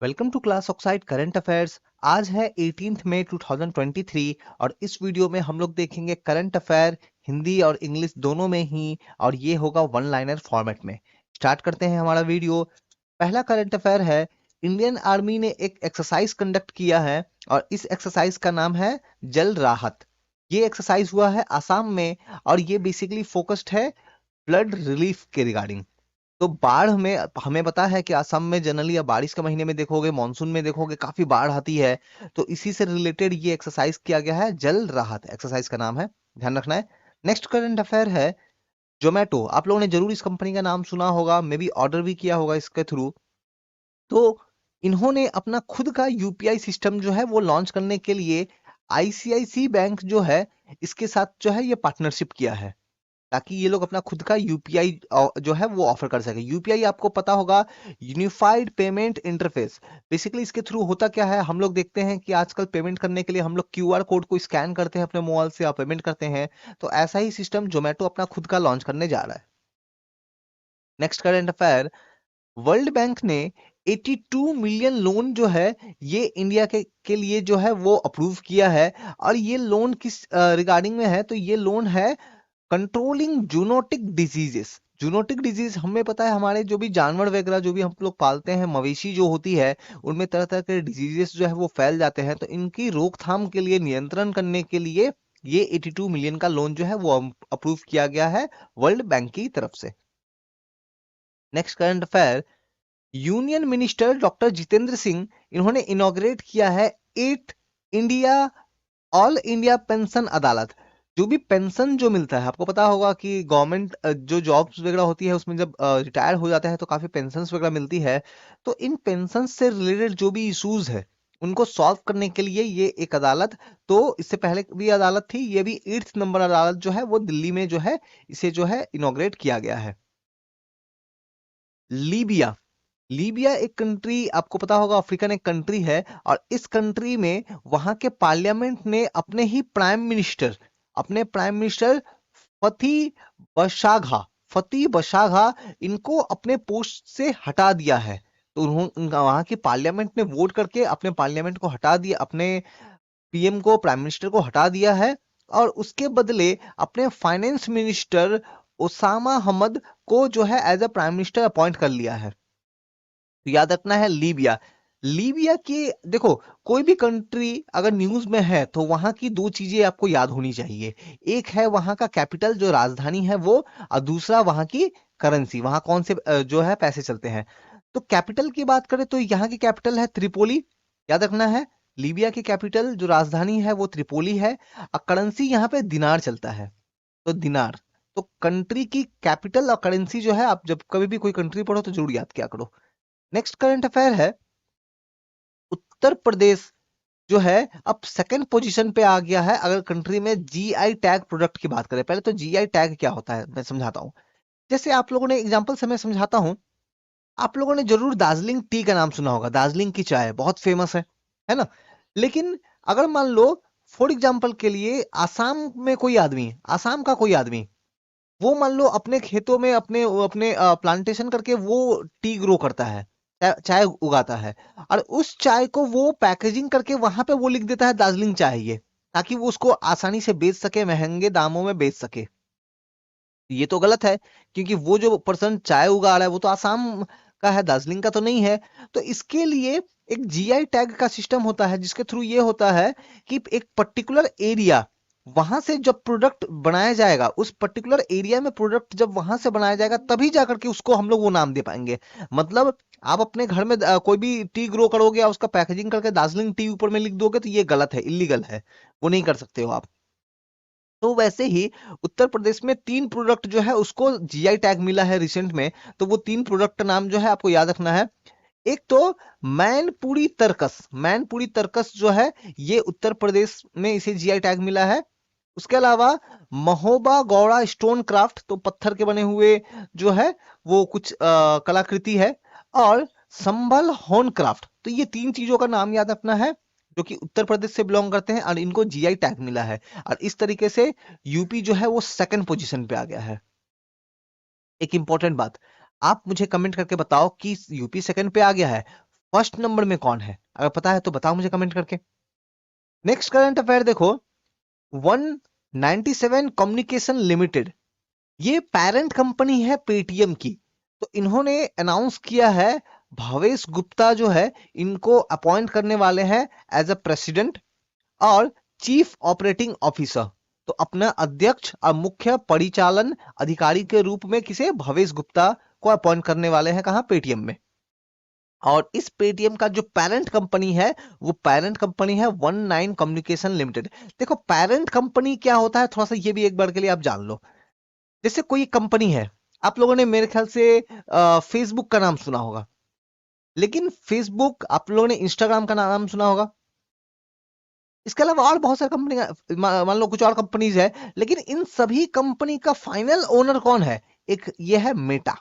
Welcome to class oxide current affairs. आज है 18 मई 2023 और इस वीडियो में हम लोग देखेंगे करंट अफेयर हिंदी और इंग्लिश दोनों में ही, और ये होगा वन लाइनर फॉर्मेट में। स्टार्ट करते हैं हमारा वीडियो। पहला करंट अफेयर है, इंडियन आर्मी ने एक एक्सरसाइज कंडक्ट किया है और इस एक्सरसाइज का नाम है जल राहत। ये एक्सरसाइज हुआ है आसाम में और ये बेसिकली फोकस्ड है फ्लड रिलीफ के रिगार्डिंग। तो बाढ़ में हमें पता है कि असम में जनरली या बारिश के महीने में देखोगे, मानसून में देखोगे काफी बाढ़ आती है। तो इसी से रिलेटेड ये एक्सरसाइज किया गया है, जल राहत एक्सरसाइज का नाम है, ध्यान रखना है। नेक्स्ट करंट अफेयर है जोमेटो। आप लोगों ने जरूर इस कंपनी का नाम सुना होगा, मे बी ऑर्डर भी किया होगा इसके थ्रू। तो इन्होंने अपना खुद का यूपीआई सिस्टम जो है वो लॉन्च करने के लिए आईसीआईसी बैंक जो है इसके साथ जो है ये पार्टनरशिप किया है, ताकि ये लोग अपना खुद का यूपीआई जो है वो ऑफर कर सके। यूपीआई आपको पता होगा, यूनिफाइड पेमेंट इंटरफेस। बेसिकली इसके थ्रू होता क्या है, हम लोग देखते हैं कि आजकल पेमेंट करने के लिए हम लोग क्यूआर कोड को स्कैन करते हैं अपने मोबाइल से और पेमेंट करते हैं। तो ऐसा ही सिस्टम जोमेटो अपना खुद का लॉन्च करने जा रहा है। Next current affair, world bank ने 82 मिलियन लोन जो है ये इंडिया के लिए जो है वो अप्रूव किया है। और ये लोन किस रिगार्डिंग में है, तो ये लोन है controlling zoonotic diseases. Zoonotic disease हमें पता है, हमारे जो भी जानवर वगैरह जो भी हम लोग पालते हैं, मवेशी जो होती है, उनमें तरह तरह के डिजीजेस जो है वो फैल जाते हैं। तो इनकी रोकथाम के लिए, नियंत्रण करने के लिए ये 82 मिलियन का लोन जो है वो अप्रूव किया गया है वर्ल्ड बैंक की तरफ से। Next current affair, union minister doctor Jitendra Singh, इन्होंने इनॉग्रेट किया है 8 इंडिया ऑल इंडिया पेंशन अदालत। जो भी पेंशन जो मिलता है, आपको पता होगा कि गवर्नमेंट जो जॉब्स वगैरह होती है उसमें जब रिटायर हो जाता है तो काफी पेंशन वगैरह मिलती है। तो इन पेंशन से रिलेटेड जो भी इश्यूज है उनको सॉल्व करने के लिए ये एक अदालत, तो इससे पहले भी अदालत थी, ये भी 8th नंबर अदालत जो है वो दिल्ली में जो है इसे जो है इनॉग्रेट किया गया है। लीबिया। लीबिया एक कंट्री, आपको पता होगा अफ्रीकन एक कंट्री है, और इस कंट्री में वहां के पार्लियामेंट ने अपने प्राइम मिनिस्टर फती बशाघा फती बशाघा इनको अपने पोस्ट से हटा दिया है। तो उन्होंने वहां की पार्लियामेंट ने वोट करके अपने पार्लियामेंट को हटा दिया, अपने पीएम को, प्राइम मिनिस्टर को हटा दिया है। और उसके बदले अपने फाइनेंस मिनिस्टर ओसामा हमद को जो है as a prime minister appoint कर लिया है। तो याद रखना है लीबिया। लीबिया की देखो, कोई भी कंट्री अगर न्यूज में है तो वहां की दो चीजें आपको याद होनी चाहिए। एक है वहां का कैपिटल जो राजधानी है वो, और दूसरा वहां की करेंसी, वहां कौन से जो है पैसे चलते हैं। तो कैपिटल की बात करें तो यहाँ की कैपिटल है त्रिपोली, याद रखना है। लीबिया की कैपिटल जो राजधानी है वो त्रिपोली है, और करेंसी यहाँ पे दिनार चलता है। तो दिनार, तो कंट्री की कैपिटल और करेंसी जो है, आप जब कभी भी कोई कंट्री पढ़ो तो जरूर याद किया करो। नेक्स्ट करंट अफेयर है, उत्तर प्रदेश जो है अब सेकंड पोजीशन पे आ गया है अगर कंट्री में जीआई टैग प्रोडक्ट की बात करें। पहले तो जीआई टैग क्या होता है मैं समझाता हूं। जैसे आप लोगों ने एग्जांपल से मैं समझाता हूं, आप लोगों ने जरूर दार्जिलिंग टी का नाम सुना होगा, दार्जिलिंग की चाय बहुत फेमस है ना। लेकिन अगर मान लो फॉर एग्जांपल के लिए आसाम में कोई आदमी, आसाम का कोई आदमी, वो मान लो अपने खेतों में अपने अपने प्लांटेशन करके वो टी ग्रो करता है, चाय उगाता है, और उस चाय को वो पैकेजिंग करके वहां पे वो लिख देता है दार्जिलिंग चाय ये, ताकि वो उसको आसानी से बेच सके, महंगे दामों में बेच सके। ये तो गलत है, क्योंकि वो जो पर्सन चाय उगा रहा है वो तो आसाम का है, दार्जिलिंग का तो नहीं है। तो इसके लिए एक जीआई टैग का सिस्टम होता है, जिसके थ्रू ये होता है कि एक पर्टिकुलर एरिया, वहां से जब प्रोडक्ट बनाया जाएगा, उस पर्टिकुलर एरिया में प्रोडक्ट जब वहां से बनाया जाएगा तभी जाकर के उसको हम लोग वो नाम दे पाएंगे। मतलब आप अपने घर में कोई भी टी ग्रो करोगे और उसका पैकेजिंग करके दार्जिलिंग टी ऊपर में लिख दोगे तो ये गलत है, इलीगल है, वो नहीं कर सकते हो आप। तो वैसे ही उत्तर प्रदेश में 3 प्रोडक्ट जो है उसको जीआई टैग मिला है रिसेंट में। तो वो 3 प्रोडक्ट का नाम जो है आपको याद रखना है। एक तो मैनपुरी तरकस, मैनपुरी तरकस जो है ये उत्तर प्रदेश में इसे जीआई टैग मिला है। उसके अलावा महोबा गौड़ा स्टोन क्राफ्ट, तो पत्थर के बने हुए जो है वो कुछ कलाकृति है। और संभल होन क्राफ्ट, तो ये 3 चीजों का नाम याद रखना है जो कि उत्तर प्रदेश से बिलोंग करते हैं और इनको जीआई टैग मिला है। और इस तरीके से यूपी जो है वो सेकंड पोजीशन पे आ गया है। एक इंपॉर्टेंट बात, आप मुझे कमेंट करके बताओ कि यूपी सेकंड पे आ गया है, फर्स्ट नंबर में कौन है? अगर पता है तो बताओ मुझे कमेंट करके। नेक्स्ट करंट अफेयर देखो, 197 कम्युनिकेशन लिमिटेड, ये पेरेंट कंपनी है पेटीएम की। तो इन्होंने अनाउंस किया है भावेश गुप्ता जो है इनको अपॉइंट करने वाले हैं एज अ प्रेसिडेंट और चीफ ऑपरेटिंग ऑफिसर। तो अपना अध्यक्ष और मुख्य परिचालन अधिकारी के रूप में किसे, भवेश गुप्ता को अपॉइंट करने वाले हैं, कहां, पेटीएम में। और इस पेटीएम का जो पेरेंट कंपनी है वो पेरेंट कंपनी है 19 कम्युनिकेशन लिमिटेड। देखो पेरेंट कंपनी क्या होता है, थोड़ा सा ये भी एक बार के लिए आप जान लो। जैसे कोई कंपनी है, आप लोगों ने मेरे ख्याल से फेसबुक का नाम सुना होगा, लेकिन फेसबुक, आप लोगों ने इंस्टाग्राम का नाम सुना होगा। इसके अलावा और बहुत सारी कंपनी, मान लो कुछ और कंपनीज है, लेकिन इन सभी कंपनी का फाइनल ओनर कौन है? एक ये है मेटा।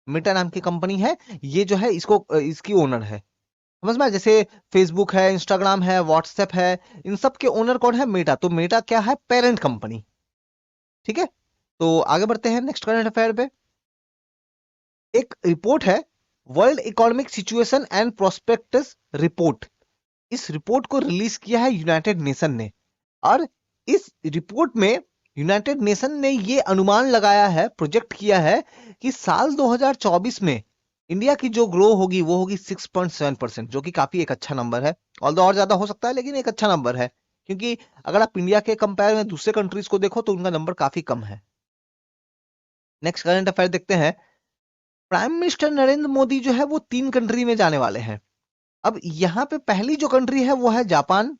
मेटा नाम की कंपनी है, ये जो है इसको इसकी ओनर है। समझ में आया? जैसे फेसबुक है, इंस्टाग्राम है, व्हाट्सएप है, इन सब के ओनर कौन है? मेटा। तो मेटा क्या है? Parent company. ठीक है, तो आगे बढ़ते हैं नेक्स्ट करंट अफेयर पे। एक रिपोर्ट है, world economic situation and prospectus report. इस रिपोर्ट को रिलीज किया है यूनाइटेड नेशन ने। और इस रिपोर्ट में यूनाइटेड नेशन ने ये अनुमान लगाया है, प्रोजेक्ट किया है कि साल 2024 में इंडिया की जो ग्रो होगी वो होगी 6.7%, जो कि काफी एक अच्छा नंबर है। ऑल्दो और ज्यादा हो सकता है, लेकिन एक अच्छा नंबर है, क्योंकि अगर आप इंडिया के कंपेयर में दूसरे कंट्रीज को देखो तो उनका नंबर काफी कम है। नेक्स्ट करंट अफेयर देखते हैं। प्राइम मिनिस्टर नरेंद्र मोदी जो है वो 3 कंट्री में जाने वाले हैं। अब यहां पे पहली जो कंट्री है वो है जापान।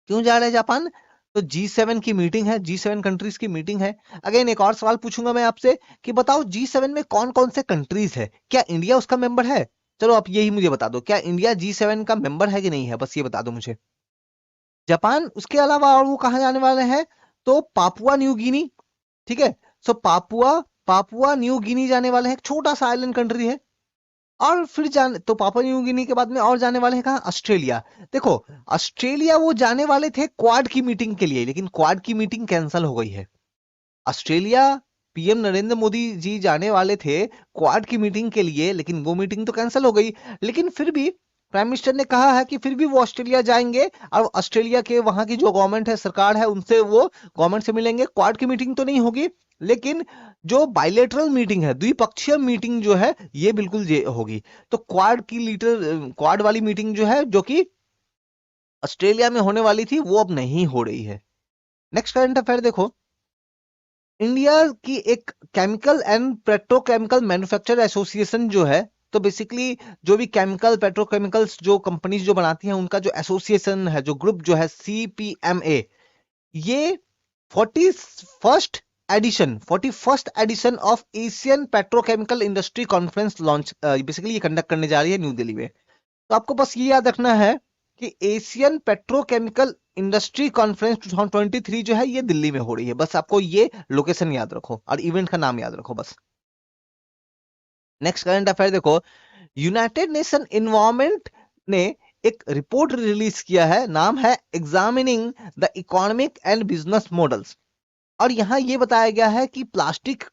क्यों जा रहे हैं जापान? तो G7 की मीटिंग है, G7 कंट्रीज की मीटिंग है। अगेन एक और सवाल पूछूंगा मैं आपसे कि बताओ G7 में कौन कौन से कंट्रीज है, क्या इंडिया उसका मेंबर है? चलो आप यही मुझे बता दो, क्या इंडिया G7 का मेंबर है कि नहीं है, बस ये बता दो मुझे। जापान, उसके अलावा और वो कहाँ जाने वाले हैं? तो पापुआ न्यू गिनी। ठीक है, सो पापुआ पापुआ न्यू गिनी जाने वाले हैं, एक छोटा सा आइलैंड कंट्री है। और फिर जाने तो पापुआ न्यू गिनी के बाद में और जाने वाले हैं कहाँ? ऑस्ट्रेलिया। देखो ऑस्ट्रेलिया वो जाने वाले थे क्वाड की मीटिंग के लिए, लेकिन क्वाड की मीटिंग कैंसिल हो गई है। ऑस्ट्रेलिया पीएम नरेंद्र मोदी जी जाने वाले थे क्वाड की मीटिंग के लिए, लेकिन वो मीटिंग तो कैंसिल हो गई। लेकिन फिर भी प्राइम मिनिस्टर ने कहा है कि फिर भी वो ऑस्ट्रेलिया जाएंगे और ऑस्ट्रेलिया के वहां की जो गवर्नमेंट है, सरकार है, उनसे वो गवर्नमेंट से मिलेंगे। क्वाड की मीटिंग तो नहीं होगी, लेकिन जो बायलेटरल मीटिंग है, द्विपक्षीय मीटिंग जो है, ये बिल्कुल ये होगी। तो क्वाड वाली मीटिंग जो है, जो कि ऑस्ट्रेलिया में होने वाली थी, वो अब नहीं हो रही है। नेक्स्ट करंट अफेयर देखो, इंडिया की एक chemical and petrochemical manufacture association जो है, तो बेसिकली जो भी केमिकल पेट्रोकेमिकल्स जो कंपनीज जो बनाती हैं उनका जो एसोसिएशन है, जो ग्रुप जो है, CPMA, ये 41st edition of Asian petrochemical industry conference launch, basically ये कंडक्ट करने जा रही है न्यू दिल्ली में। तो आपको बस ये याद रखना है कि एशियन पेट्रोकेमिकल इंडस्ट्री कॉन्फ्रेंस 2023 जो है ये दिल्ली में हो रही है। बस आपको ये लोकेशन याद रखो और इवेंट का नाम याद रखो बस। नेक्स्ट करंट अफेयर देखो, यूनाइटेड नेशन इन्वायरमेंट ने एक रिपोर्ट रिलीज किया है, नाम है examining the economic and business models. और यहां ये बताया गया है कि प्लास्टिक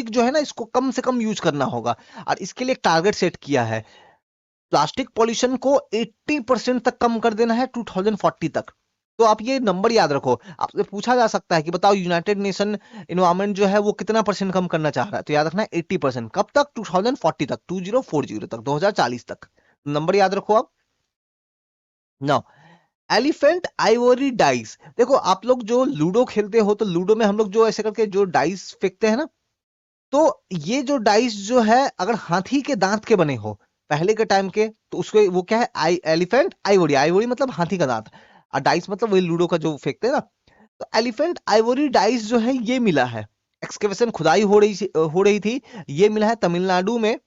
जो है ना, इसको कम से कम यूज करना होगा, और इसके लिए एक टारगेट सेट किया है। प्लास्टिक पॉल्यूशन को 80% तक कम कर देना है 2040 तक। तो आप ये नंबर याद रखो, आपसे पूछा जा सकता है कि बताओ यूनाइटेड नेशन इन्वायरमेंट जो है वो कितना परसेंट कम करना चाह रहा है, तो याद रखना है 80%। कब तक? 2040 तक, 2040 तक, 2040 तक। नंबर याद रखो आप। Now, elephant Ivory dice. देखो आप लोग जो लूडो खेलते हो, तो लूडो में हम लोग जो ऐसे करके जो डाइस फेंकते हैं ना, तो ये जो डाइस जो है, अगर हाथी के दांत के बने हो पहले के टाइम के, तो उसको वो क्या है? Elephant Ivory. आइवरी मतलब हाथी का दांत, और डाइस मतलब वही लूडो का जो फेंकते हैं ना। तो एलिफेंट आइवरी डाइस जो है ये मिला है, एक्सकेवेशन खुदाई हो रही थी, ये मिला है तमिलनाडु में।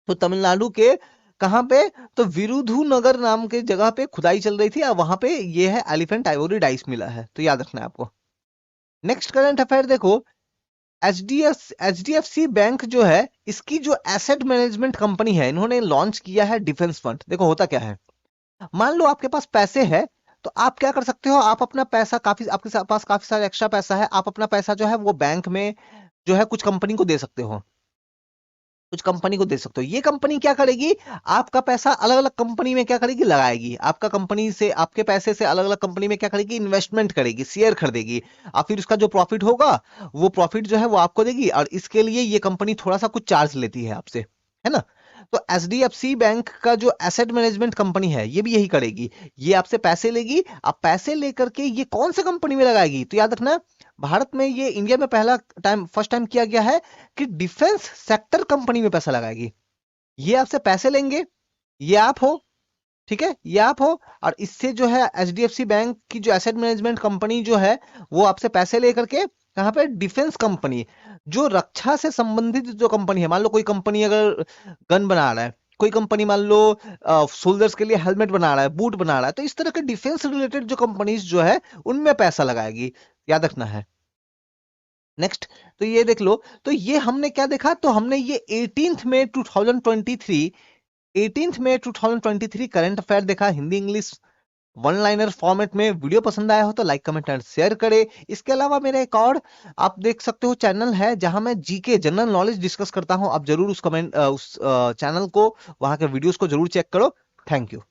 तो तमिलनाडु के कहां पे? तो विरुधुनगर नाम के जगह पे खुदाई चल रही थी, और वहां पे ये है एलिफेंट आइवरी डाइस मिला है, तो याद रखना है आपको। नेक्स्ट करंट अफेयर देखो, एचडीएफसी बैंक जो है, इसकी जो एसेट मैनेजमेंट कंपनी है, इन्होंने लॉन्च किया है डिफेंस फंड। देखो होता क्या है, मान लो आपके पास पैसे है, तो आप क्या कर सकते हो, आप अपना पैसा काफी, आपके पास काफी सारा एक्स्ट्रा पैसा है, आप अपना पैसा जो है वो बैंक में जो है कुछ कंपनी को दे सकते हो। कुछ कंपनी को दे सकते हो। ये कंपनी क्या करेगी, आपका पैसा अलग अलग कंपनी में क्या करेगी, लगाएगी। आपका कंपनी से, आपके पैसे से अलग अलग कंपनी में क्या करेगी, इन्वेस्टमेंट करेगी, शेयर खरीदेगी। और फिर उसका जो प्रॉफिट होगा, वो प्रॉफिट जो है वो आपको देगी। और इसके लिए ये कंपनी थोड़ा सा कुछ चार्ज लेती है आपसे, है ना। तो एचडीएफसी बैंक का जो एसेट मैनेजमेंट कंपनी है, ये भी यही करेगी। ये आपसे पैसे लेगी, अब पैसे लेकर के ये कौन से कंपनी में लगाएगी, तो याद रखना, भारत में ये इंडिया में फर्स्ट टाइम किया गया है कि डिफेंस सेक्टर कंपनी में पैसा लगाएगी। ये आपसे पैसे लेंगे, ये आप हो, ठीक है, ये आप हो। और इससे जो है एचडीएफसी बैंक की जो एसेट मैनेजमेंट कंपनी जो है, वो आपसे पैसे लेकर के कहां पे, डिफेंस कंपनी, जो रक्षा से संबंधित जो कंपनी है, मान लो कोई कंपनी अगर गन बना रहा है, कोई कंपनी मान लो सोल्जर्स के लिए हेलमेट बना रहा है, बूट बना रहा है, तो इस तरह के डिफेंस रिलेटेड जो कंपनीज जो है, उनमें पैसा लगाएगी, याद रखना है। नेक्स्ट, तो ये देख लो, तो ये हमने क्या देखा, तो हमने ये 18 मई 2023 करंट अफेयर देखा, Hindi English one liner format में। वीडियो पसंद आया हो तो लाइक कमेंट एंड शेयर करें। इसके अलावा मेरा एक और आप देख सकते हो चैनल है, जहां मैं जीके जनरल नॉलेज डिस्कस करता हूं। आप जरूर उस चैनल को, वहां के वीडियोस को जरूर चेक करो। Thank you.